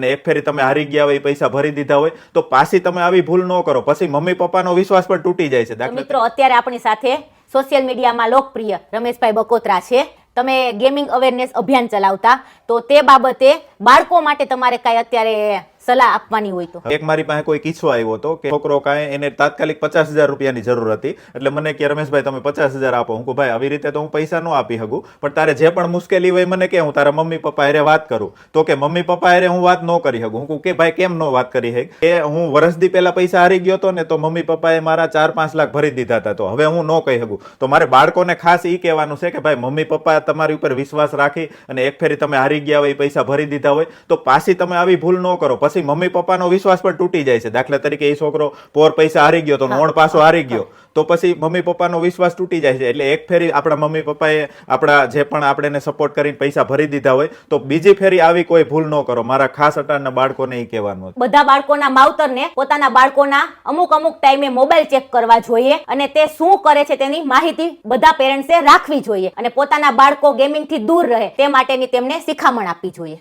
અને એક ફેરી તમે હારી ગયા હોય, પૈસા ભરી દીધા હોય, તો પાછી તમે આવી ભૂલ ન કરો. પછી મમ્મી પપ્પાનો વિશ્વાસ પણ તૂટી જાય છે. મિત્રો, અત્યારે આપણી સાથે સોશિયલ મીડિયામાં લોકપ્રિય રમેશભાઈ બકોત્રા છે. તમે ગેમિંગ અવેરનેસ અભિયાન ચલાવતા, તો તે બાબતે બાળકો માટે તમારે કઈ અત્યારે સલાહ આપવાની હોય તો? એક મારી પાસે કોઈ કિસ્સો આવ્યો હતો કે છોકરો કાંઈ એને તાત્કાલિક 50,000 રૂપિયાની જરૂર હતી. એટલે મને કે રમેશભાઈ તમે 50,000 આપો. હું કહું ભાઈ આવી રીતે તો હું પૈસા ન આપી શકું, પણ તારે જે પણ મુશ્કેલી હોય મને કે, હું તારા મમ્મી પપ્પા હારે વાત કરું. તો કે મમ્મી પપ્પા હારે હું વાત ન કરી શકું. હું કહું કે ભાઈ કેમ ન વાત કરી શક? કે હું વર્ષદી પહેલા પૈસા હારી ગયો હતો ને, તો મમ્મી પપ્પાએ મારા 4-5 લાખ ભરી દીધા હતા, તો હવે હું ન કહી શકું. તો મારે બાળકોને ખાસ એ કહેવાનું છે કે ભાઈ મમ્મી પપ્પા તમારી ઉપર વિશ્વાસ રાખી અને એક ફેરી તમે હારી ગયા હોય, પૈસા ભરી દીધા હોય, તો પાછી તમે આવી ભૂલ ન કરો. પછી મમ્મી પપ્પાનો વિશ્વાસ પણ તૂટી જાય છે. દાખલા તરીકે એ છોકરો પોર પૈસા હારી ગયો તો નોણ પાછો હારી ગયો, તો પછી મમ્મી પપ્પાનો વિશ્વાસ તૂટી જાય છે. એટલે એક ફેરી આપણા મમ્મી પપ્પાએ આપણા જે પણ આપણે સપોર્ટ કરીને પૈસા ભરી દીધા હોય, તો બીજી ફેરી આવી કોઈ ભૂલ ન કરો. મારા ખાસ અટારના બાળકોને એ કહેવાનું. બધા બાળકોના માવતરને પોતાના બાળકોના અમુક ટાઈમે મોબાઈલ ચેક કરવા જોઈએ, અને તે શું કરે છે તેની માહિતી બધા પેરેન્ટ્સે રાખવી જોઈએ, અને પોતાના બાળકો ગેમિંગથી દૂર રહે તે માટેની તેમને શિખામણ આપવી જોઈએ.